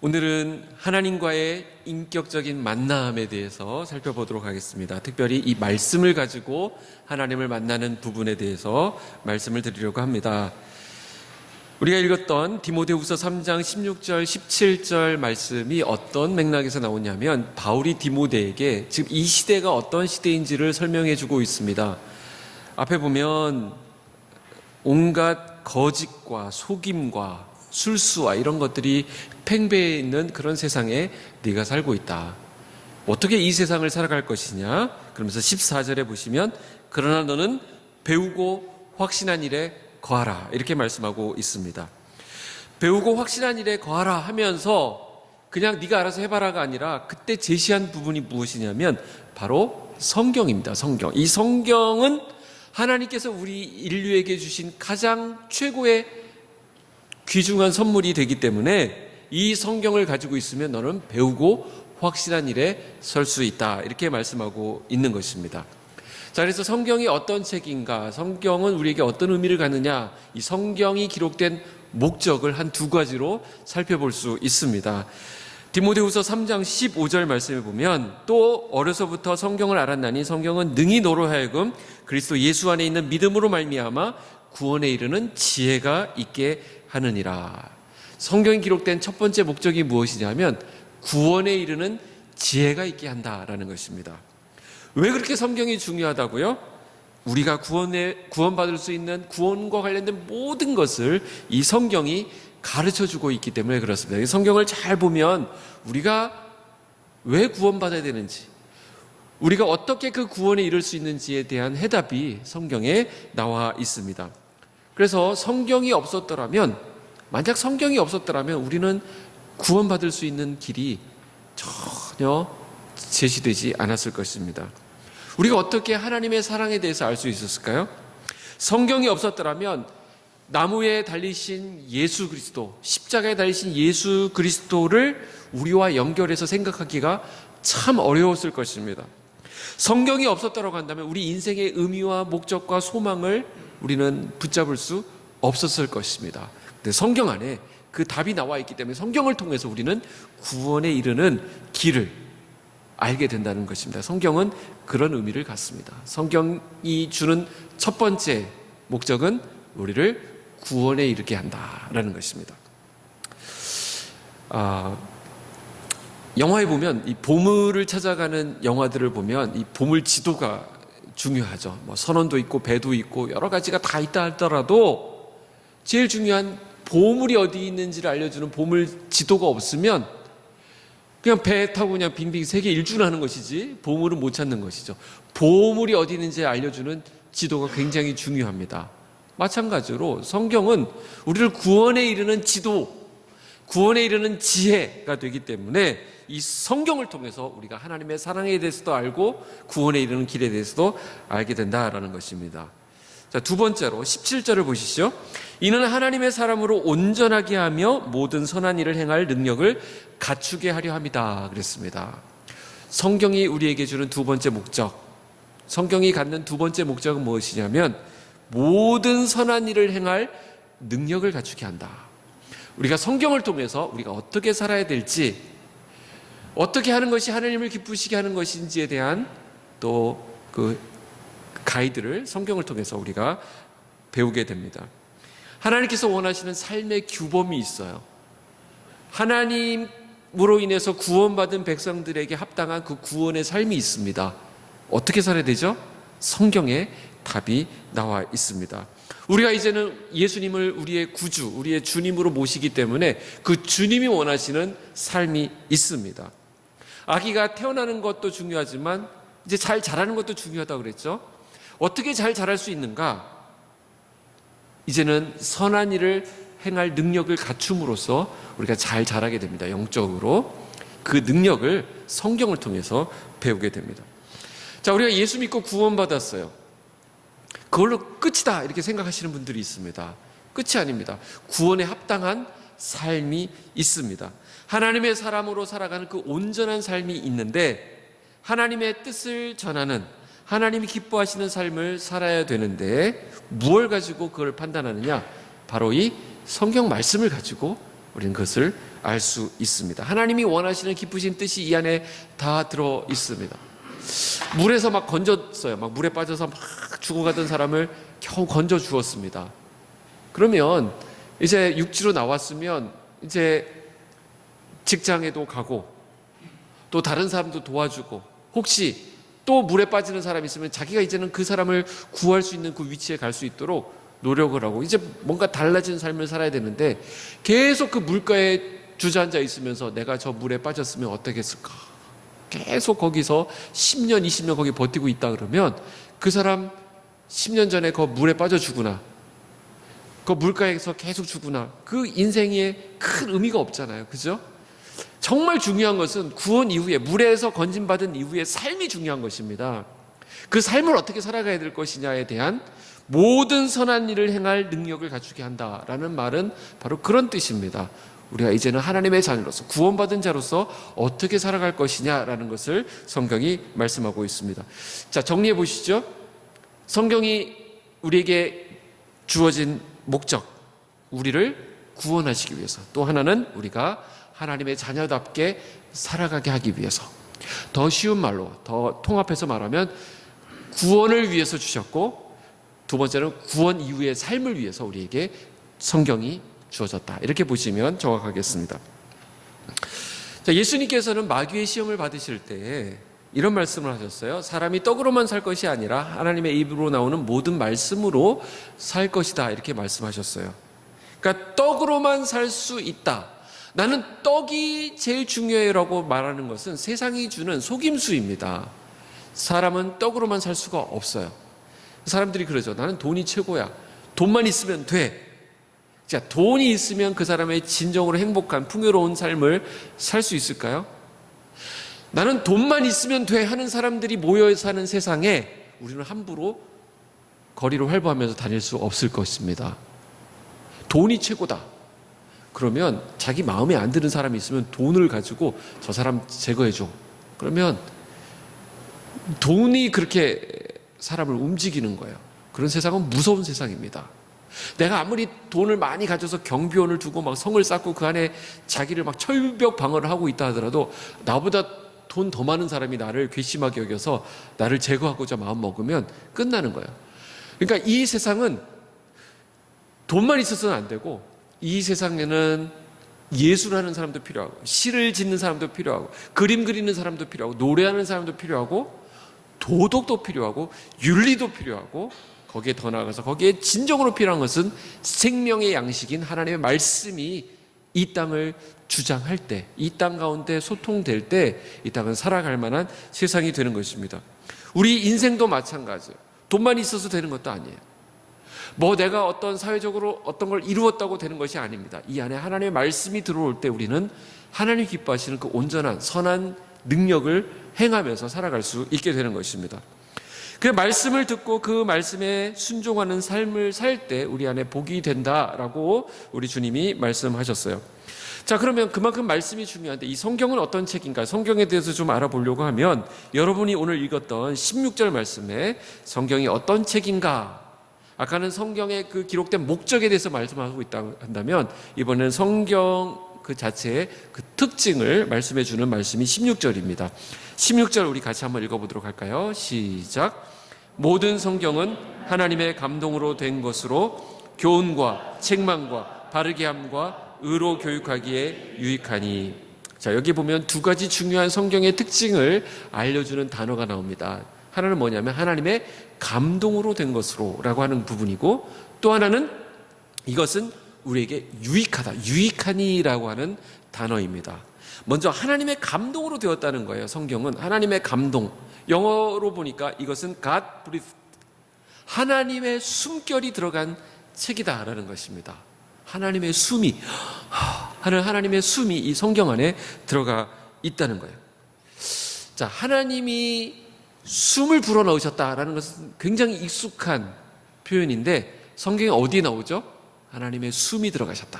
오늘은 하나님과의 인격적인 만남에 대해서 살펴보도록 하겠습니다. 특별히 이 말씀을 가지고 하나님을 만나는 부분에 대해서 말씀을 드리려고 합니다. 우리가 읽었던 디모데후서 3장 16절, 17절 말씀이 어떤 맥락에서 나오냐면 바울이 디모데에게 지금 이 시대가 어떤 시대인지를 설명해 주고 있습니다. 앞에 보면 온갖 거짓과 속임과 술수와 이런 것들이 팽배해 있는 그런 세상에 네가 살고 있다. 어떻게 이 세상을 살아갈 것이냐? 그러면서 14절에 보시면 그러나 너는 배우고 확신한 일에 거하라 이렇게 말씀하고 있습니다. 배우고 확신한 일에 거하라 하면서 그냥 네가 알아서 해봐라가 아니라 그때 제시한 부분이 무엇이냐면 바로 성경입니다. 성경. 이 성경은 하나님께서 우리 인류에게 주신 가장 최고의 귀중한 선물이 되기 때문에 이 성경을 가지고 있으면 너는 배우고 확실한 일에 설 수 있다 이렇게 말씀하고 있는 것입니다. 자, 그래서 성경이 어떤 책인가, 성경은 우리에게 어떤 의미를 갖느냐, 이 성경이 기록된 목적을 한 두 가지로 살펴볼 수 있습니다. 디모데후서 3장 15절 말씀에 보면 또 어려서부터 성경을 알았나니 성경은 능히 너로 하여금 그리스도 예수 안에 있는 믿음으로 말미암아 구원에 이르는 지혜가 있게 하느니라. 성경에 기록된 첫 번째 목적이 무엇이냐면 구원에 이르는 지혜가 있게 한다라는 것입니다. 왜 그렇게 성경이 중요하다고요? 우리가 구원받을 수 있는 구원과 관련된 모든 것을 이 성경이 가르쳐주고 있기 때문에 그렇습니다. 이 성경을 잘 보면 우리가 왜 구원받아야 되는지, 우리가 어떻게 그 구원에 이를 수 있는지에 대한 해답이 성경에 나와 있습니다. 그래서 성경이 없었더라면, 만약 성경이 없었더라면 우리는 구원받을 수 있는 길이 전혀 제시되지 않았을 것입니다. 우리가 어떻게 하나님의 사랑에 대해서 알 수 있었을까요? 성경이 없었더라면 나무에 달리신 예수 그리스도, 십자가에 달리신 예수 그리스도를 우리와 연결해서 생각하기가 참 어려웠을 것입니다. 성경이 없었다고 한다면 우리 인생의 의미와 목적과 소망을 우리는 붙잡을 수 없었을 것입니다. 근데 성경 안에 그 답이 나와 있기 때문에 성경을 통해서 우리는 구원에 이르는 길을 알게 된다는 것입니다. 성경은 그런 의미를 갖습니다. 성경이 주는 첫 번째 목적은 우리를 구원에 이르게 한다라는 것입니다. 영화에 보면 이 보물을 찾아가는 영화들을 보면 이 보물 지도가 중요하죠. 뭐 선원도 있고 배도 있고 여러 가지가 다 있다 하더라도 제일 중요한 보물이 어디 있는지를 알려주는 보물 지도가 없으면 그냥 배 타고 그냥 빙빙 세계 일주하는 것이지 보물은 못 찾는 것이죠. 보물이 어디 있는지 알려주는 지도가 굉장히 중요합니다. 마찬가지로 성경은 우리를 구원에 이르는 지도, 구원에 이르는 지혜가 되기 때문에 이 성경을 통해서 우리가 하나님의 사랑에 대해서도 알고 구원에 이르는 길에 대해서도 알게 된다라는 것입니다. 자, 두 번째로 17절을 보시죠. 이는 하나님의 사람으로 온전하게 하며 모든 선한 일을 행할 능력을 갖추게 하려 함이다 그랬습니다. 성경이 우리에게 주는 두 번째 목적, 성경이 갖는 두 번째 목적은 무엇이냐면 모든 선한 일을 행할 능력을 갖추게 한다. 우리가 성경을 통해서 우리가 어떻게 살아야 될지, 어떻게 하는 것이 하나님을 기쁘시게 하는 것인지에 대한 또 그 가이드를 성경을 통해서 우리가 배우게 됩니다. 하나님께서 원하시는 삶의 규범이 있어요. 하나님으로 인해서 구원받은 백성들에게 합당한 그 구원의 삶이 있습니다. 어떻게 살아야 되죠? 성경에 답이 나와 있습니다. 우리가 이제는 예수님을 우리의 구주, 우리의 주님으로 모시기 때문에 그 주님이 원하시는 삶이 있습니다. 아기가 태어나는 것도 중요하지만 이제 잘 자라는 것도 중요하다고 그랬죠. 어떻게 잘 자랄 수 있는가? 이제는 선한 일을 행할 능력을 갖춤으로써 우리가 잘 자라게 됩니다. 영적으로 그 능력을 성경을 통해서 배우게 됩니다. 자, 우리가 예수 믿고 구원받았어요. 그걸로 끝이다 이렇게 생각하시는 분들이 있습니다. 끝이 아닙니다. 구원에 합당한 삶이 있습니다. 하나님의 사람으로 살아가는 그 온전한 삶이 있는데 하나님의 뜻을 전하는, 하나님이 기뻐하시는 삶을 살아야 되는데 무엇을 가지고 그걸 판단하느냐? 바로 이 성경 말씀을 가지고 우리는 그것을 알 수 있습니다. 하나님이 원하시는 기쁘신 뜻이 이 안에 다 들어 있습니다. 물에서 막 건졌어요. 막 물에 빠져서 막 죽어가던 사람을 겨우 건져 주었습니다. 그러면 이제 육지로 나왔으면 이제 직장에도 가고 또 다른 사람도 도와주고 혹시 또 물에 빠지는 사람이 있으면 자기가 이제는 그 사람을 구할 수 있는 그 위치에 갈 수 있도록 노력을 하고 이제 뭔가 달라진 삶을 살아야 되는데 계속 그 물가에 주저앉아 있으면서 내가 저 물에 빠졌으면 어떻겠을까? 계속 거기서 10년, 20년 거기 버티고 있다 그러면 그 사람 10년 전에 그 물에 빠져 죽으나 그 물가에서 계속 죽으나 그 인생에 큰 의미가 없잖아요. 그죠? 정말 중요한 것은 구원 이후에 물에서 건진받은 이후에 삶이 중요한 것입니다. 그 삶을 어떻게 살아가야 될 것이냐에 대한 모든 선한 일을 행할 능력을 갖추게 한다라는 말은 바로 그런 뜻입니다. 우리가 이제는 하나님의 자녀로서 구원받은 자로서 어떻게 살아갈 것이냐라는 것을 성경이 말씀하고 있습니다. 자, 정리해 보시죠. 성경이 우리에게 주어진 목적, 우리를 구원하시기 위해서, 또 하나는 우리가 하나님의 자녀답게 살아가게 하기 위해서, 더 쉬운 말로, 더 통합해서 말하면 구원을 위해서 주셨고, 두 번째는 구원 이후의 삶을 위해서 우리에게 성경이 주어졌다. 이렇게 보시면 정확하겠습니다. 자, 예수님께서는 마귀의 시험을 받으실 때 이런 말씀을 하셨어요. 사람이 떡으로만 살 것이 아니라 하나님의 입으로 나오는 모든 말씀으로 살 것이다. 이렇게 말씀하셨어요. 그러니까 떡으로만 살 수 있다. 나는 떡이 제일 중요해라고 말하는 것은 세상이 주는 속임수입니다. 사람은 떡으로만 살 수가 없어요. 사람들이 그러죠. 나는 돈이 최고야. 돈만 있으면 돼. 자, 돈이 있으면 그 사람의 진정으로 행복한 풍요로운 삶을 살 수 있을까요? 나는 돈만 있으면 돼 하는 사람들이 모여 사는 세상에 우리는 함부로 거리로 활보하면서 다닐 수 없을 것입니다. 돈이 최고다. 그러면 자기 마음에 안 드는 사람이 있으면 돈을 가지고 저 사람 제거해줘. 그러면 돈이 그렇게 사람을 움직이는 거예요. 그런 세상은 무서운 세상입니다. 내가 아무리 돈을 많이 가져서 경비원을 두고 막 성을 쌓고 그 안에 자기를 막 철벽 방어를 하고 있다 하더라도 나보다 돈 더 많은 사람이 나를 괘씸하게 여겨서 나를 제거하고자 마음 먹으면 끝나는 거예요. 그러니까 이 세상은 돈만 있어서는 안 되고 이 세상에는 예술하는 사람도 필요하고 시를 짓는 사람도 필요하고 그림 그리는 사람도 필요하고 노래하는 사람도 필요하고 도덕도 필요하고 윤리도 필요하고 거기에 더 나아가서 거기에 진정으로 필요한 것은 생명의 양식인 하나님의 말씀이 이 땅을 주장할 때, 이 땅 가운데 소통될 때 이 땅은 살아갈 만한 세상이 되는 것입니다. 우리 인생도 마찬가지예요. 돈만 있어서 되는 것도 아니에요. 뭐 내가 어떤 사회적으로 어떤 걸 이루었다고 되는 것이 아닙니다. 이 안에 하나님의 말씀이 들어올 때 우리는 하나님 기뻐하시는 그 온전한 선한 능력을 행하면서 살아갈 수 있게 되는 것입니다. 그 말씀을 듣고 그 말씀에 순종하는 삶을 살 때 우리 안에 복이 된다라고 우리 주님이 말씀하셨어요. 자, 그러면 그만큼 말씀이 중요한데 이 성경은 어떤 책인가? 성경에 대해서 좀 알아보려고 하면 여러분이 오늘 읽었던 16절 말씀에 성경이 어떤 책인가? 아까는 성경의 그 기록된 목적에 대해서 말씀하고 있다고 한다면 이번에는 성경 그 자체의 그 특징을 말씀해 주는 말씀이 16절입니다. 16절 우리 같이 한번 읽어보도록 할까요? 시작. 모든 성경은 하나님의 감동으로 된 것으로 교훈과 책망과 바르게 함과 의로 교육하기에 유익하니. 자, 여기 보면 두 가지 중요한 성경의 특징을 알려주는 단어가 나옵니다. 하나는 뭐냐면 하나님의 감동으로 된 것으로 라고 하는 부분이고 또 하나는 이것은 우리에게 유익하다, 유익하니라고 하는 단어입니다. 먼저 하나님의 감동으로 되었다는 거예요. 성경은 하나님의 감동, 영어로 보니까 이것은 God breathed, 하나님의 숨결이 들어간 책이다라는 것입니다. 하나님의 숨이, 하나님의 숨이 이 성경 안에 들어가 있다는 거예요. 자, 하나님이 숨을 불어넣으셨다라는 것은 굉장히 익숙한 표현인데 성경에 어디에 나오죠? 하나님의 숨이 들어가셨다.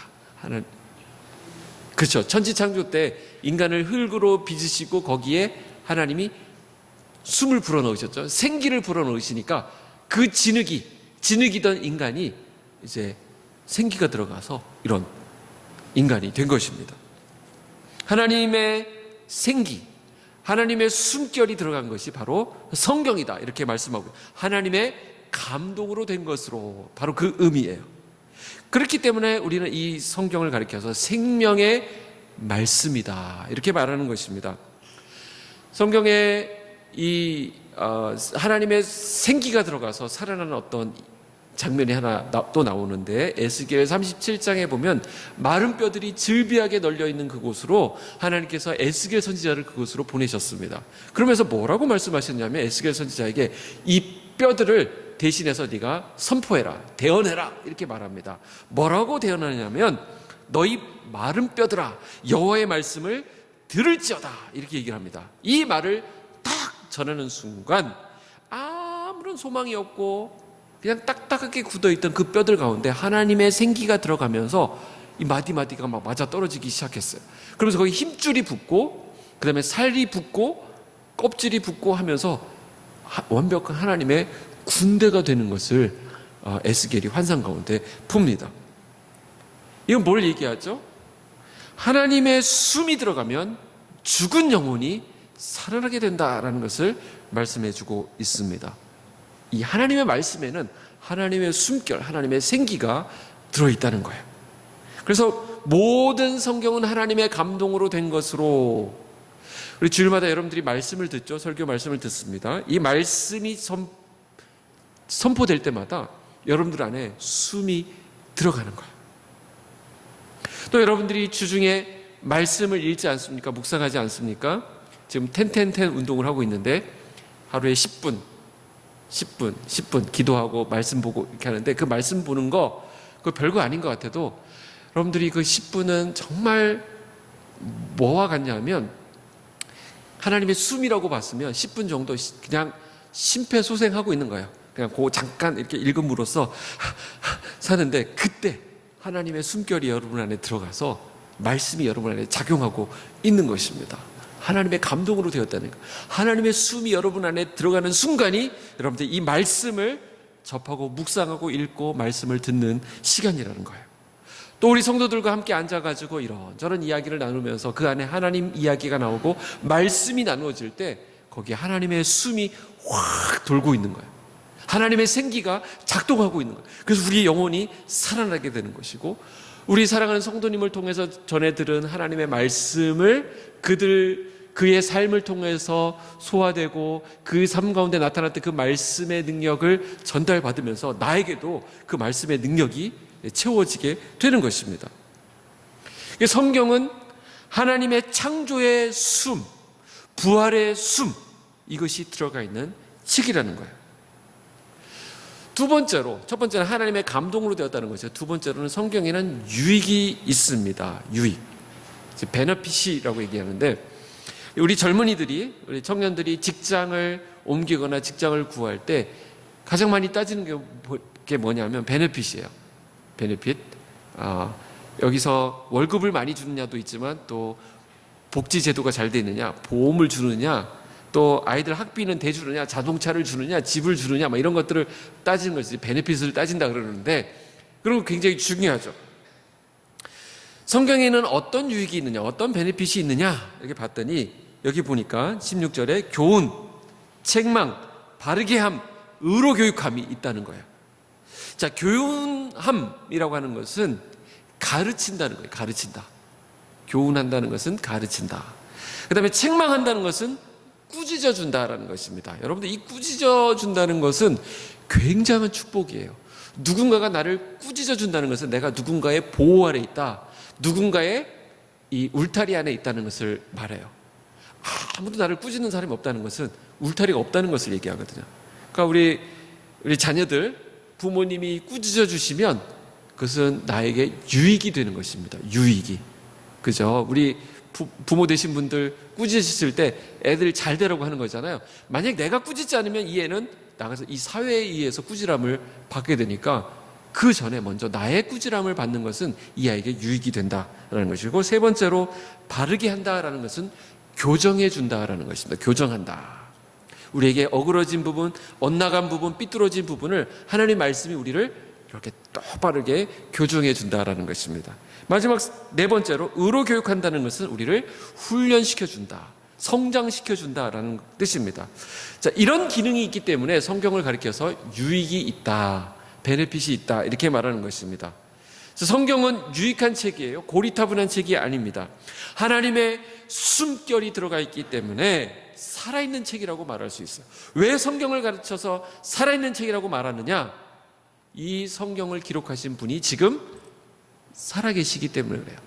그렇죠. 천지창조 때 인간을 흙으로 빚으시고 거기에 하나님이 숨을 불어넣으셨죠. 생기를 불어넣으시니까 그 진흙이던 인간이 이제 생기가 들어가서 이런 인간이 된 것입니다. 하나님의 생기, 하나님의 숨결이 들어간 것이 바로 성경이다 이렇게 말씀하고, 하나님의 감동으로 된 것으로 바로 그 의미예요. 그렇기 때문에 우리는 이 성경을 가리켜서 생명의 말씀이다 이렇게 말하는 것입니다. 성경에 하나님의 생기가 들어가서 살아나는 어떤 장면이 하나 또 나오는데, 에스겔 37장에 보면 마른 뼈들이 즐비하게 널려 있는 그곳으로 하나님께서 에스겔 선지자를 그곳으로 보내셨습니다. 그러면서 뭐라고 말씀하셨냐면, 에스겔 선지자에게 이 뼈들을 대신해서 네가 선포해라, 대언해라 이렇게 말합니다. 뭐라고 대언하냐면, 너희 마른 뼈들아 여호와의 말씀을 들을지어다 이렇게 얘기를 합니다. 이 말을 딱 전하는 순간 아무런 소망이 없고 그냥 딱딱하게 굳어있던 그 뼈들 가운데 하나님의 생기가 들어가면서 이 마디마디가 막 맞아 떨어지기 시작했어요. 그러면서 거기 힘줄이 붙고, 그 다음에 살이 붙고 껍질이 붙고 하면서 완벽한 하나님의 군대가 되는 것을 에스겔이 환상 가운데 풉니다. 이건 뭘 얘기하죠? 하나님의 숨이 들어가면 죽은 영혼이 살아나게 된다라는 것을 말씀해주고 있습니다. 이 하나님의 말씀에는 하나님의 숨결, 하나님의 생기가 들어있다는 거예요. 그래서 모든 성경은 하나님의 감동으로 된 것으로, 우리 주일마다 여러분들이 말씀을 듣죠. 설교 말씀을 듣습니다. 이 말씀이 선포될 때마다 여러분들 안에 숨이 들어가는 거예요. 또 여러분들이 주중에 말씀을 읽지 않습니까? 묵상하지 않습니까? 지금 10-10-10 운동을 하고 있는데 하루에 10분 기도하고 말씀 보고 이렇게 하는데, 그 말씀 보는 거 그거 별거 아닌 것 같아도 여러분들이 그 10분은 정말 뭐와 같냐면, 하나님의 숨이라고 봤으면 10분 정도 그냥 심폐소생하고 있는 거예요. 그냥 그 잠깐 이렇게 읽음으로써 사는데, 그때 하나님의 숨결이 여러분 안에 들어가서 말씀이 여러분 안에 작용하고 있는 것입니다. 하나님의 감동으로 되었다는 것, 하나님의 숨이 여러분 안에 들어가는 순간이 여러분들 이 말씀을 접하고 묵상하고 읽고 말씀을 듣는 시간이라는 거예요. 또 우리 성도들과 함께 앉아가지고 이런저런 이야기를 나누면서 그 안에 하나님 이야기가 나오고 말씀이 나누어질 때 거기에 하나님의 숨이 확 돌고 있는 거예요. 하나님의 생기가 작동하고 있는 거예요. 그래서 우리의 영혼이 살아나게 되는 것이고, 우리 사랑하는 성도님을 통해서 전해 들은 하나님의 말씀을 그의 삶을 통해서 소화되고 그 삶 가운데 나타났던 그 말씀의 능력을 전달받으면서 나에게도 그 말씀의 능력이 채워지게 되는 것입니다. 성경은 하나님의 창조의 숨, 부활의 숨, 이것이 들어가 있는 책이라는 거예요. 두 번째로, 첫 번째는 하나님의 감동으로 되었다는 것이죠. 두 번째로는 성경에는 유익이 있습니다. 유익, 베너핏이라고 얘기하는데, 우리 젊은이들이, 우리 청년들이 직장을 옮기거나 직장을 구할 때 가장 많이 따지는 게 뭐냐면 베네핏이에요. 베네핏. 여기서 월급을 많이 주느냐도 있지만, 또 복지 제도가 잘 돼 있느냐, 보험을 주느냐, 또 아이들 학비는 대주느냐, 자동차를 주느냐, 집을 주느냐, 이런 것들을 따지는 것이 베네핏을 따진다 그러는데, 그런 거 굉장히 중요하죠. 성경에는 어떤 유익이 있느냐, 어떤 베네핏이 있느냐 이렇게 봤더니, 여기 보니까 16절에 교훈, 책망, 바르게 함, 의로 교육함이 있다는 거예요. 자, 교훈함이라고 하는 것은 가르친다는 거예요. 가르친다. 교훈한다는 것은 가르친다. 그 다음에 책망한다는 것은 꾸짖어 준다라는 것입니다. 여러분들, 이 꾸짖어 준다는 것은 굉장한 축복이에요. 누군가가 나를 꾸짖어 준다는 것은 내가 누군가의 보호 아래 있다, 누군가의 이 울타리 안에 있다는 것을 말해요. 아무도 나를 꾸짖는 사람이 없다는 것은 울타리가 없다는 것을 얘기하거든요. 그러니까 우리 자녀들, 부모님이 꾸짖어 주시면 그것은 나에게 유익이 되는 것입니다. 유익이. 그죠? 우리 부모 되신 분들 꾸짖으실 때 애들 잘 되라고 하는 거잖아요. 만약 내가 꾸짖지 않으면 이 애는 나가서 이 사회에 의해서 꾸지람을 받게 되니까, 그 전에 먼저 나의 꾸지람을 받는 것은 이 아이에게 유익이 된다라는 것이고, 세 번째로 바르게 한다라는 것은 교정해 준다라는 것입니다. 교정한다. 우리에게 어그러진 부분, 엇나간 부분, 삐뚤어진 부분을 하나님의 말씀이 우리를 이렇게 똑바르게 교정해 준다라는 것입니다. 마지막 네 번째로 의로 교육한다는 것은 우리를 훈련시켜 준다, 성장시켜 준다라는 뜻입니다. 자, 이런 기능이 있기 때문에 성경을 가리켜서 유익이 있다, 베네핏이 있다 이렇게 말하는 것입니다. 성경은 유익한 책이에요. 고리타분한 책이 아닙니다. 하나님의 숨결이 들어가 있기 때문에 살아있는 책이라고 말할 수 있어요. 왜 성경을 가르쳐서 살아있는 책이라고 말하느냐? 이 성경을 기록하신 분이 지금 살아계시기 때문에 그래요.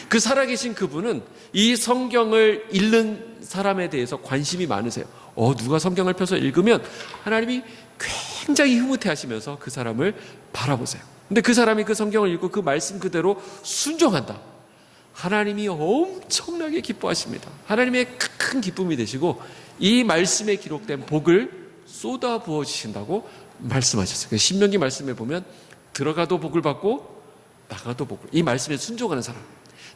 그 살아계신 그분은 이 성경을 읽는 사람에 대해서 관심이 많으세요. 누가 성경을 펴서 읽으면 하나님이 굉장히 흐뭇해하시면서 그 사람을 바라보세요. 근데 그 사람이 그 성경을 읽고 그 말씀 그대로 순종한다. 하나님이 엄청나게 기뻐하십니다. 하나님의 큰 기쁨이 되시고 이 말씀에 기록된 복을 쏟아 부어 주신다고 말씀하셨어요. 신명기 말씀에 보면 들어가도 복을 받고 나가도 복을, 이 말씀에 순종하는 사람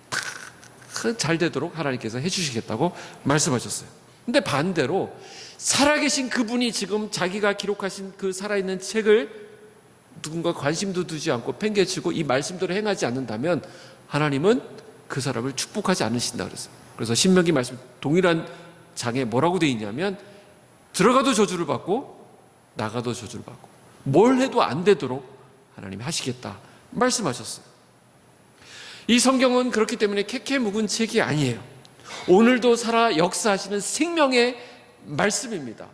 다 잘 되도록 하나님께서 해주시겠다고 말씀하셨어요. 근데 반대로 살아계신 그분이 지금 자기가 기록하신 그 살아있는 책을 누군가 관심도 두지 않고 팽개치고 이 말씀대로 행하지 않는다면 하나님은 그 사람을 축복하지 않으신다 그랬어요. 그래서 신명기 말씀 동일한 장에 뭐라고 되어 있냐면 들어가도 저주를 받고 나가도 저주를 받고 뭘 해도 안 되도록 하나님이 하시겠다 말씀하셨어요. 이 성경은 그렇기 때문에 캐캐 묵은 책이 아니에요. 오늘도 살아 역사하시는 생명의 말씀입니다.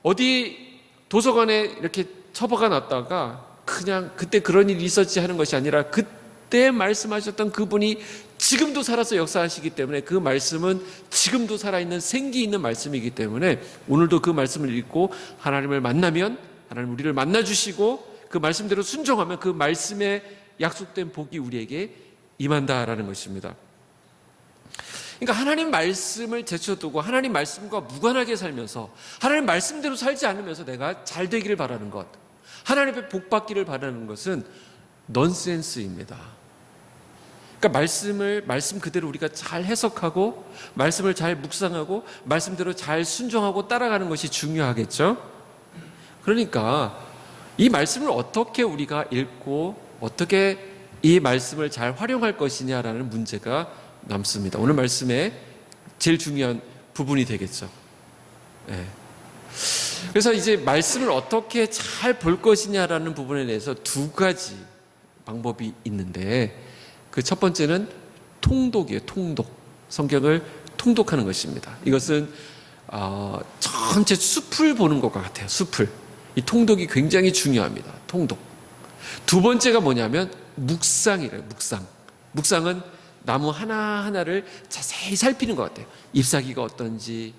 어디 도서관에 이렇게 처박아 놨다가 그냥 그때 그런 일이 있었지 하는 것이 아니라 그때 말씀하셨던 그분이 지금도 살아서 역사하시기 때문에 그 말씀은 지금도 살아있는 생기 있는 말씀이기 때문에 오늘도 그 말씀을 읽고 하나님을 만나면 하나님 우리를 만나주시고 그 말씀대로 순종하면 그 말씀에 약속된 복이 우리에게 임한다라는 것입니다. 그러니까 하나님 말씀을 제쳐두고 하나님 말씀과 무관하게 살면서 하나님 말씀대로 살지 않으면서 내가 잘 되기를 바라는 것, 하나님의 복 받기를 바라는 것은 넌센스입니다. 그러니까 말씀 그대로 우리가 잘 해석하고 말씀을 잘 묵상하고 말씀대로 잘 순종하고 따라가는 것이 중요하겠죠. 그러니까 이 말씀을 어떻게 우리가 읽고 어떻게 이 말씀을 잘 활용할 것이냐라는 문제가 남습니다. 오늘 말씀에 제일 중요한 부분이 되겠죠. 네. 그래서 이제 말씀을 어떻게 잘 볼 것이냐라는 부분에 대해서 두 가지 방법이 있는데 그 첫 번째는 통독이에요. 통독. 성경을 통독하는 것입니다. 이것은 전체 숲을 보는 것과 같아요. 숲을. 이 통독이 굉장히 중요합니다. 통독. 두 번째가 뭐냐면 묵상이래요. 묵상. 묵상은 나무 하나하나를 자세히 살피는 것 같아요. 잎사귀가 어떤지,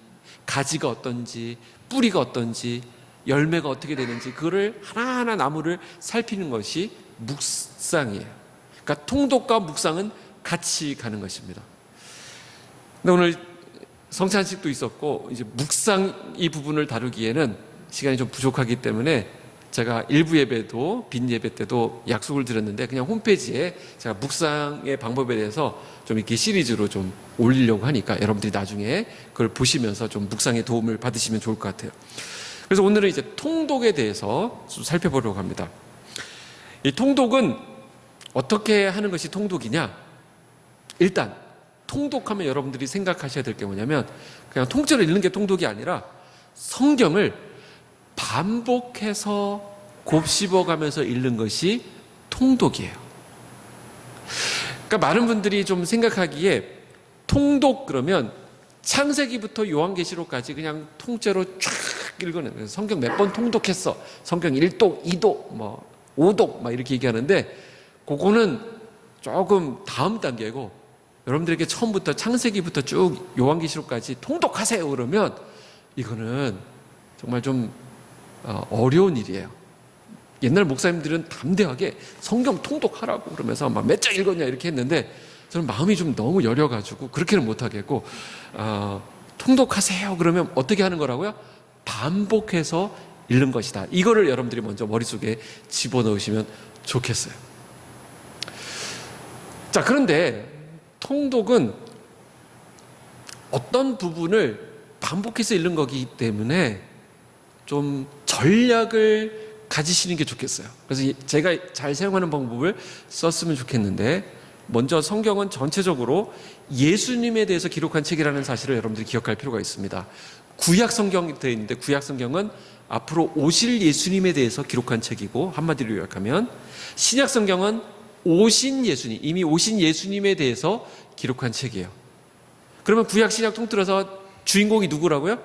가지가 어떤지, 뿌리가 어떤지, 열매가 어떻게 되는지 그거를 하나하나 나무를 살피는 것이 묵상이에요. 그러니까 통독과 묵상은 같이 가는 것입니다. 근데 오늘 성찬식도 있었고 이제 묵상 이 부분을 다루기에는 시간이 좀 부족하기 때문에 제가 일부 예배도 빈 예배 때도 약속을 드렸는데 그냥 홈페이지에 제가 묵상의 방법에 대해서 좀 이렇게 시리즈로 좀 올리려고 하니까 여러분들이 나중에 그걸 보시면서 좀 묵상의 도움을 받으시면 좋을 것 같아요. 그래서 오늘은 이제 통독에 대해서 좀 살펴보려고 합니다. 이 통독은 어떻게 하는 것이 통독이냐? 일단 통독하면 여러분들이 생각하셔야 될 게 뭐냐면 그냥 통째로 읽는 게 통독이 아니라 성경을 반복해서 곱씹어가면서 읽는 것이 통독이에요. 그러니까 많은 분들이 좀 생각하기에 통독 그러면 창세기부터 요한계시록까지 그냥 통째로 쫙 읽는 성경 몇 번 통독했어. 성경 1독, 2독, 뭐 5독 막 이렇게 얘기하는데 그거는 조금 다음 단계고 여러분들에게 처음부터 창세기부터 쭉 요한계시록까지 통독하세요 그러면 이거는 정말 좀 어려운 일이에요. 옛날 목사님들은 담대하게 성경 통독하라고 그러면서 막 몇 장 읽었냐 이렇게 했는데 저는 마음이 좀 너무 여려가지고 그렇게는 못하겠고 통독하세요 그러면 어떻게 하는 거라고요? 반복해서 읽는 것이다. 이거를 여러분들이 먼저 머릿속에 집어넣으시면 좋겠어요. 자, 그런데 통독은 어떤 부분을 반복해서 읽는 거기 때문에 좀 전략을 가지시는 게 좋겠어요. 그래서 제가 잘 사용하는 방법을 썼으면 좋겠는데, 먼저 성경은 전체적으로 예수님에 대해서 기록한 책이라는 사실을 여러분들이 기억할 필요가 있습니다. 구약 성경이 되어 있는데, 구약 성경은 앞으로 오실 예수님에 대해서 기록한 책이고, 한마디로 요약하면 신약 성경은 오신 예수님, 이미 오신 예수님에 대해서 기록한 책이에요. 그러면 구약 신약 통틀어서 주인공이 누구라고요?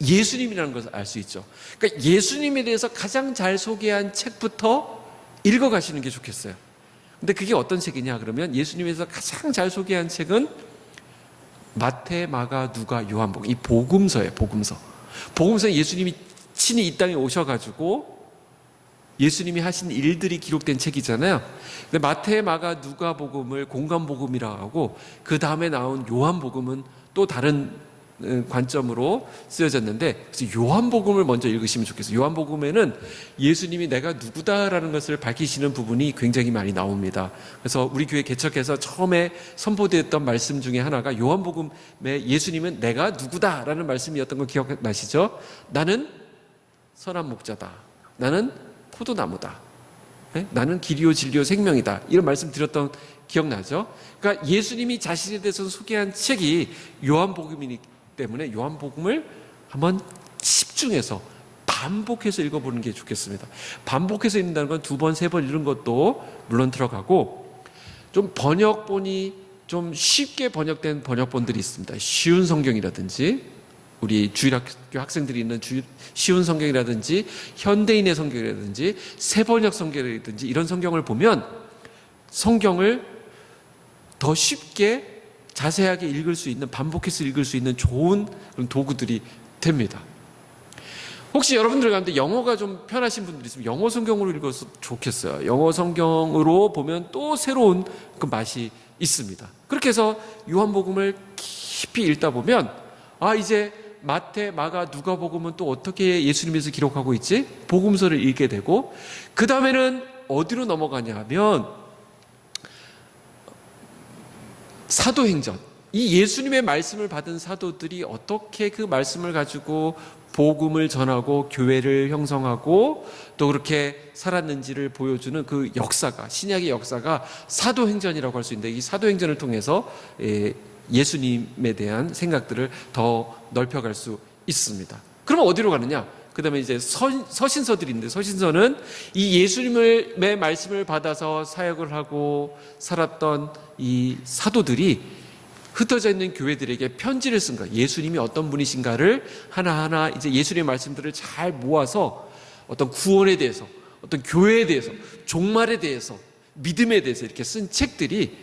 예수님이라는 것을 알 수 있죠. 그러니까 예수님에 대해서 가장 잘 소개한 책부터 읽어가시는 게 좋겠어요. 근데 그게 어떤 책이냐 그러면, 예수님에 대해서 가장 잘 소개한 책은 마태, 마가, 누가, 요한복음, 이 복음서예요. 복음서에 예수님이 친히 이 땅에 오셔가지고 예수님이 하신 일들이 기록된 책이잖아요. 근데 마태, 마가, 누가복음을 공간복음이라고 하고, 그 다음에 나온 요한복음은 또 다른 관점으로 쓰여졌는데, 그래서 요한복음을 먼저 읽으시면 좋겠어요. 요한복음에는 예수님이 내가 누구다라는 것을 밝히시는 부분이 굉장히 많이 나옵니다. 그래서 우리 교회 개척해서 처음에 선포되었던 말씀 중에 하나가 요한복음에 예수님은 내가 누구다라는 말씀이었던 거 기억나시죠? 나는 선한 목자다. 나는 포도나무다. 나는 길이요 진리요 생명이다. 이런 말씀 드렸던 기억나죠? 그러니까 예수님이 자신에 대해서 소개한 책이 요한복음이기 때문에 요한복음을 한번 집중해서 반복해서 읽어보는 게 좋겠습니다. 반복해서 읽는다는 건 2번, 3번 읽는 것도 물론 들어가고, 좀 번역본이 좀 쉽게 번역된 번역본들이 있습니다. 쉬운 성경이라든지, 우리 주일학교 학생들이 있는 쉬운 성경이라든지, 현대인의 성경이라든지, 새번역 성경이라든지, 이런 성경을 보면 성경을 더 쉽게 자세하게 읽을 수 있는, 반복해서 읽을 수 있는 좋은 그런 도구들이 됩니다. 혹시 여러분들 가운데 영어가 좀 편하신 분들이 있으면 영어 성경으로 읽어서 좋겠어요. 영어 성경으로 보면 또 새로운 그 맛이 있습니다. 그렇게 해서 요한복음을 깊이 읽다 보면, 이제 마태, 마가, 누가복음은 또 어떻게 예수님에서 기록하고 있지? 복음서를 읽게 되고, 그 다음에는 어디로 넘어가냐 하면 사도행전. 이 예수님의 말씀을 받은 사도들이 어떻게 그 말씀을 가지고 복음을 전하고 교회를 형성하고 또 그렇게 살았는지를 보여주는 그 역사가, 신약의 역사가 사도행전이라고 할 수 있는데, 이 사도행전을 통해서 예수님에 대한 생각들을 더 넓혀갈 수 있습니다. 그러면 어디로 가느냐? 그 다음에 이제 서신서들이 있는데, 서신서는 이 예수님의 말씀을 받아서 사역을 하고 살았던 이 사도들이 흩어져 있는 교회들에게 편지를 쓴 거예요. 예수님이 어떤 분이신가를 하나하나 이제 예수님의 말씀들을 잘 모아서 어떤 구원에 대해서, 어떤 교회에 대해서, 종말에 대해서, 믿음에 대해서 이렇게 쓴 책들이,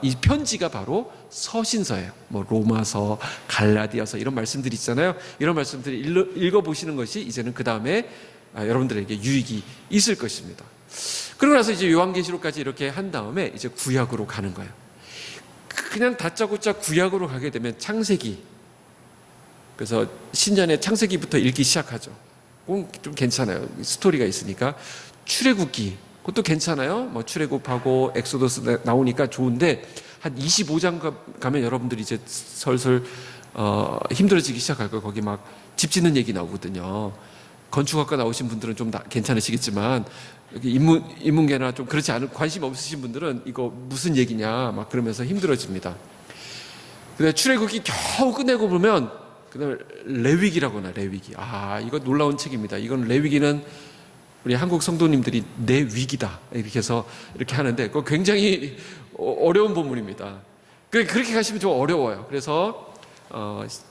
이 편지가 바로 서신서예요. 뭐 로마서, 갈라디아서 이런 말씀들이 있잖아요. 이런 말씀들을 읽어보시는 것이 이제는 그 다음에 여러분들에게 유익이 있을 것입니다. 그러고 나서 이제 요한계시록까지 이렇게 한 다음에 이제 구약으로 가는 거예요. 그냥 다짜고짜 구약으로 가게 되면 창세기, 그래서 신년에 창세기부터 읽기 시작하죠. 좀 괜찮아요. 스토리가 있으니까. 출애굽기, 그것도 괜찮아요. 뭐 출애굽하고 엑소더스 나오니까 좋은데, 한 25장 가면 여러분들이 이제 슬슬 힘들어지기 시작할 거예요. 거기 막 집 짓는 얘기 나오거든요. 건축학과 나오신 분들은 좀 괜찮으시겠지만, 여기 인문계나 좀 그렇지 않은, 관심 없으신 분들은 이거 무슨 얘기냐 막 그러면서 힘들어집니다. 근데 출애굽기 겨우 끝내고 보면 그다음에 레위기라고 나, 레위기. 이거 놀라운 책입니다. 이건 레위기는 우리 한국 성도님들이 내 위기다 이렇게 해서 이렇게 하는데, 그거 굉장히 어려운 본문입니다. 그렇게 가시면 좀 어려워요. 그래서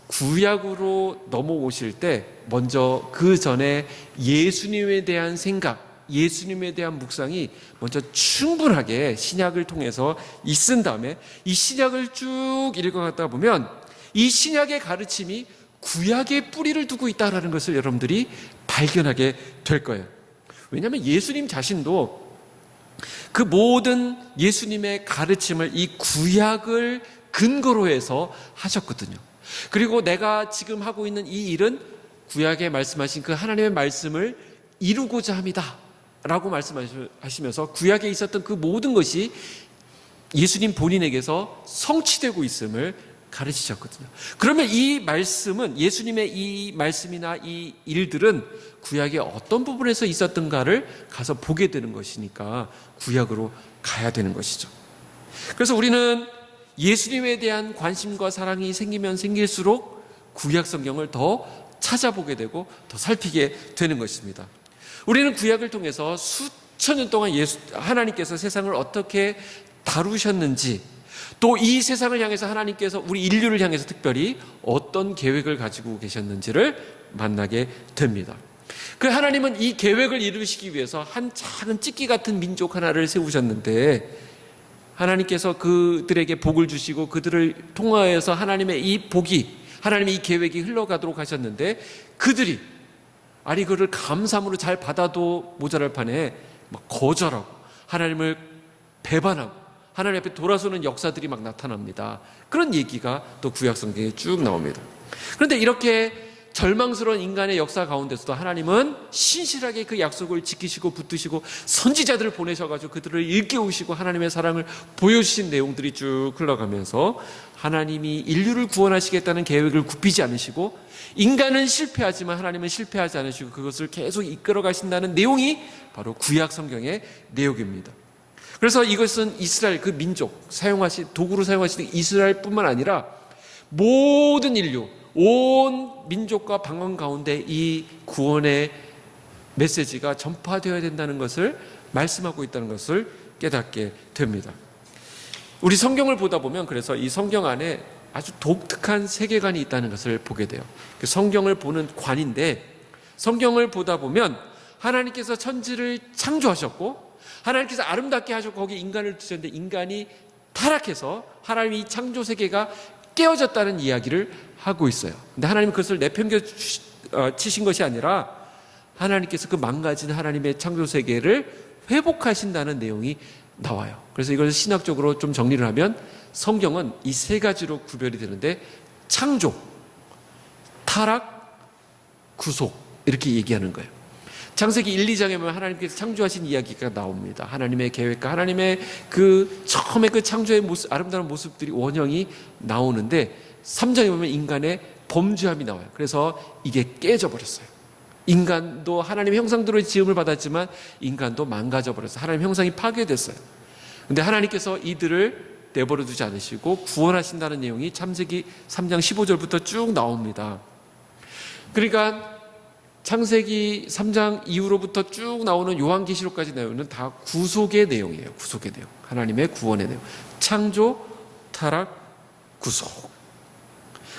구약으로 넘어오실 때 먼저 그 전에 예수님에 대한 생각, 예수님에 대한 묵상이 먼저 충분하게 신약을 통해서 있은 다음에 이 신약을 쭉 읽어가다 보면 이 신약의 가르침이 구약의 뿌리를 두고 있다는 것을 여러분들이 발견하게 될 거예요. 왜냐하면 예수님 자신도 그 모든 예수님의 가르침을 이 구약을 근거로 해서 하셨거든요. 그리고 내가 지금 하고 있는 이 일은 구약에 말씀하신 그 하나님의 말씀을 이루고자 합니다 라고 말씀하시면서 구약에 있었던 그 모든 것이 예수님 본인에게서 성취되고 있음을 가르치셨거든요. 그러면 이 말씀은, 예수님의 이 말씀이나 이 일들은 구약의 어떤 부분에서 있었던가를 가서 보게 되는 것이니까 구약으로 가야 되는 것이죠. 그래서 우리는 예수님에 대한 관심과 사랑이 생기면 생길수록 구약 성경을 더 찾아보게 되고 더 살피게 되는 것입니다. 우리는 구약을 통해서 수천 년 동안 하나님께서 세상을 어떻게 다루셨는지, 또 이 세상을 향해서 하나님께서 우리 인류를 향해서 특별히 어떤 계획을 가지고 계셨는지를 만나게 됩니다. 그 하나님은 이 계획을 이루시기 위해서 한 작은 찍기 같은 민족 하나를 세우셨는데, 하나님께서 그들에게 복을 주시고 그들을 통하여서 하나님의 이 복이, 하나님의 이 계획이 흘러가도록 하셨는데, 그들이 그를 감사함으로 잘 받아도 모자랄 판에 막 거절하고 하나님을 배반하고 하나님 앞에 돌아서는 역사들이 막 나타납니다. 그런 얘기가 또 구약 성경에 쭉 나옵니다. 그런데 이렇게 절망스러운 인간의 역사 가운데서도 하나님은 신실하게 그 약속을 지키시고 붙드시고 선지자들을 보내셔가지고 그들을 일깨우시고 하나님의 사랑을 보여주신 내용들이 쭉 흘러가면서 하나님이 인류를 구원하시겠다는 계획을 굽히지 않으시고, 인간은 실패하지만 하나님은 실패하지 않으시고 그것을 계속 이끌어 가신다는 내용이 바로 구약 성경의 내용입니다. 그래서 이것은 이스라엘, 그 민족 도구로 사용하시는 이스라엘뿐만 아니라 모든 인류, 온 민족과 방언 가운데 이 구원의 메시지가 전파되어야 된다는 것을 말씀하고 있다는 것을 깨닫게 됩니다. 우리 성경을 보다 보면 그래서 이 성경 안에 아주 독특한 세계관이 있다는 것을 보게 돼요. 그 성경을 보는 관인데, 성경을 보다 보면 하나님께서 천지를 창조하셨고 하나님께서 아름답게 하셨고 거기 인간을 두셨는데, 인간이 타락해서 하나님이 이 창조 세계가 깨어졌다는 이야기를 하고 있어요. 근데 하나님은 그것을 내팽겨 치신 것이 아니라 하나님께서 그 망가진 하나님의 창조 세계를 회복하신다는 내용이 나와요. 그래서 이걸 신학적으로 좀 정리를 하면 성경은 이 세 가지로 구별이 되는데, 창조, 타락, 구속, 이렇게 얘기하는 거예요. 창세기 1, 2장에 보면 하나님께서 창조하신 이야기가 나옵니다. 하나님의 계획과 하나님의 처음에 그 창조의 모습, 아름다운 모습들이 원형이 나오는데, 3장에 보면 인간의 범죄함이 나와요. 그래서 이게 깨져 버렸어요. 인간도 하나님의 형상대로 지음을 받았지만 인간도 망가져 버렸어요. 하나님의 형상이 파괴됐어요. 근데 하나님께서 이들을 내버려 두지 않으시고 구원하신다는 내용이 창세기 3장 15절부터 쭉 나옵니다. 그러니까 창세기 3장 이후로부터 쭉 나오는 요한계시록까지 나오는 다 구속의 내용이에요. 구속의 내용, 하나님의 구원의 내용, 창조, 타락, 구속.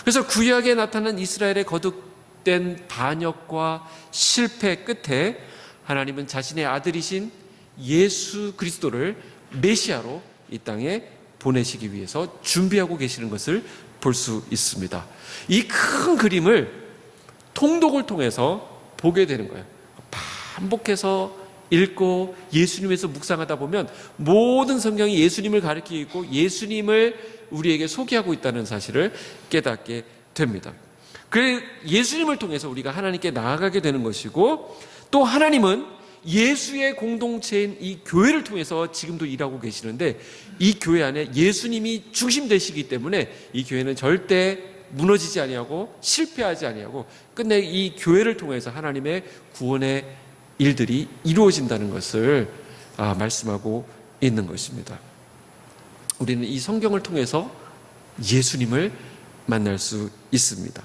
그래서 구약에 나타난 이스라엘의 거듭된 반역과 실패 끝에 하나님은 자신의 아들이신 예수 그리스도를 메시아로 이 땅에 보내시기 위해서 준비하고 계시는 것을 볼 수 있습니다. 이 큰 그림을 통독을 통해서 보게 되는 거예요. 반복해서 읽고 예수님에서 묵상하다 보면 모든 성경이 예수님을 가리키고 있고 예수님을 우리에게 소개하고 있다는 사실을 깨닫게 됩니다. 그 예수님을 통해서 우리가 하나님께 나아가게 되는 것이고, 또 하나님은 예수의 공동체인 이 교회를 통해서 지금도 일하고 계시는데, 이 교회 안에 예수님이 중심 되시기 때문에 이 교회는 절대 무너지지 아니하고 실패하지 아니하고 끝내 이 교회를 통해서 하나님의 구원의 일들이 이루어진다는 것을 말씀하고 있는 것입니다. 우리는 이 성경을 통해서 예수님을 만날 수 있습니다.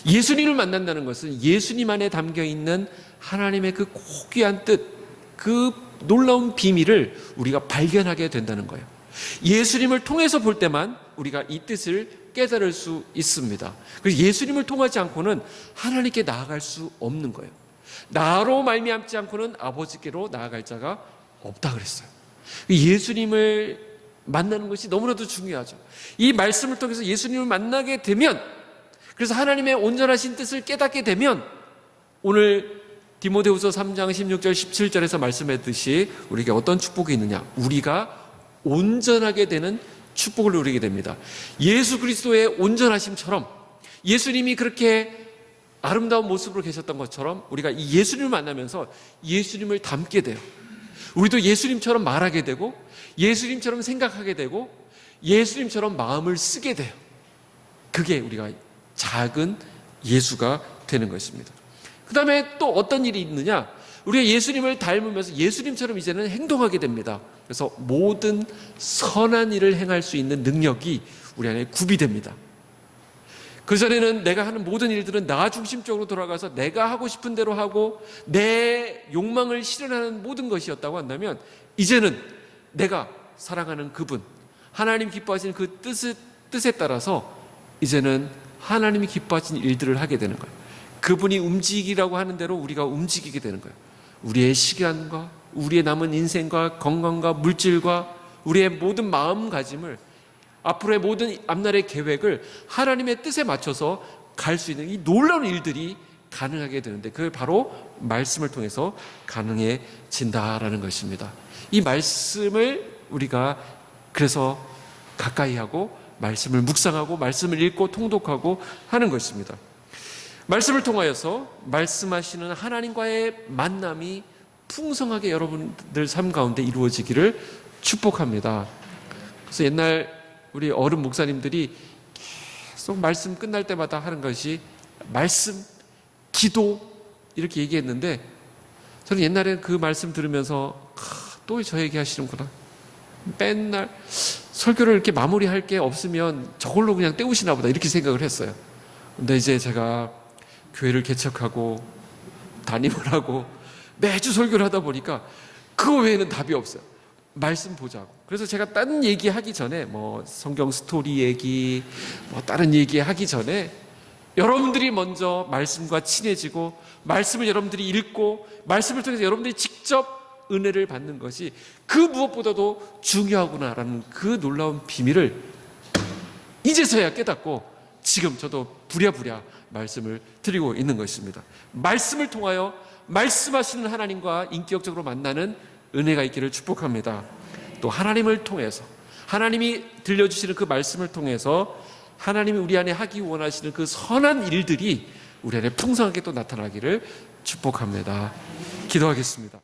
예수님을 만난다는 것은 예수님 안에 담겨있는 하나님의 그 고귀한 뜻, 그 놀라운 비밀을 우리가 발견하게 된다는 거예요. 예수님을 통해서 볼 때만 우리가 이 뜻을 깨달을 수 있습니다. 그래서 예수님을 통하지 않고는 하나님께 나아갈 수 없는 거예요. 나로 말미암지 않고는 아버지께로 나아갈 자가 없다 그랬어요. 예수님을 만나는 것이 너무나도 중요하죠. 이 말씀을 통해서 예수님을 만나게 되면, 그래서 하나님의 온전하신 뜻을 깨닫게 되면, 오늘 디모데후서 3장 16절 17절에서 말씀했듯이 우리에게 어떤 축복이 있느냐, 우리가 온전하게 되는 축복을 누리게 됩니다. 예수 그리스도의 온전하심처럼, 예수님이 그렇게 아름다운 모습으로 계셨던 것처럼 우리가 이 예수님을 만나면서 예수님을 닮게 돼요. 우리도 예수님처럼 말하게 되고 예수님처럼 생각하게 되고 예수님처럼 마음을 쓰게 돼요. 그게 우리가 작은 예수가 되는 것입니다. 그 다음에 또 어떤 일이 있느냐, 우리가 예수님을 닮으면서 예수님처럼 이제는 행동하게 됩니다. 그래서 모든 선한 일을 행할 수 있는 능력이 우리 안에 구비됩니다. 그전에는 내가 하는 모든 일들은 나 중심적으로 돌아가서 내가 하고 싶은 대로 하고 내 욕망을 실현하는 모든 것이었다고 한다면, 이제는 내가 사랑하는 그분, 하나님 기뻐하시는 그 뜻에 따라서 이제는 하나님이 기뻐하시는 일들을 하게 되는 거예요. 그분이 움직이라고 하는 대로 우리가 움직이게 되는 거예요. 우리의 시간과 우리의 남은 인생과 건강과 물질과 우리의 모든 마음가짐을, 앞으로의 모든 앞날의 계획을 하나님의 뜻에 맞춰서 갈 수 있는 이 놀라운 일들이 가능하게 되는데, 그게 바로 말씀을 통해서 가능해진다라는 것입니다. 이 말씀을 우리가 그래서 가까이 하고 말씀을 묵상하고 말씀을 읽고 통독하고 하는 것입니다. 말씀을 통하여서 말씀하시는 하나님과의 만남이 풍성하게 여러분들 삶 가운데 이루어지기를 축복합니다. 그래서 옛날 우리 어른 목사님들이 계속 말씀 끝날 때마다 하는 것이 말씀, 기도 이렇게 얘기했는데, 저는 옛날에 그 말씀 들으면서 또 저 얘기하시는구나. 맨날 설교를 이렇게 마무리할 게 없으면 저걸로 그냥 때우시나 보다 이렇게 생각을 했어요. 근데 이제 제가 교회를 개척하고 담임을 하고 매주 설교를 하다 보니까 그거 외에는 답이 없어요. 말씀 보자고. 그래서 제가 다른 얘기하기 전에 뭐 성경 스토리 얘기, 뭐 다른 얘기하기 전에 여러분들이 먼저 말씀과 친해지고 말씀을 여러분들이 읽고 말씀을 통해서 여러분들이 직접 은혜를 받는 것이 그 무엇보다도 중요하구나라는 그 놀라운 비밀을 이제서야 깨닫고 지금 저도 부랴부랴 말씀을 드리고 있는 것입니다. 말씀을 통하여 말씀하시는 하나님과 인격적으로 만나는 은혜가 있기를 축복합니다. 또 하나님을 통해서, 하나님이 들려주시는 그 말씀을 통해서 하나님이 우리 안에 하기 원하시는 그 선한 일들이 우리 안에 풍성하게 또 나타나기를 축복합니다. 기도하겠습니다.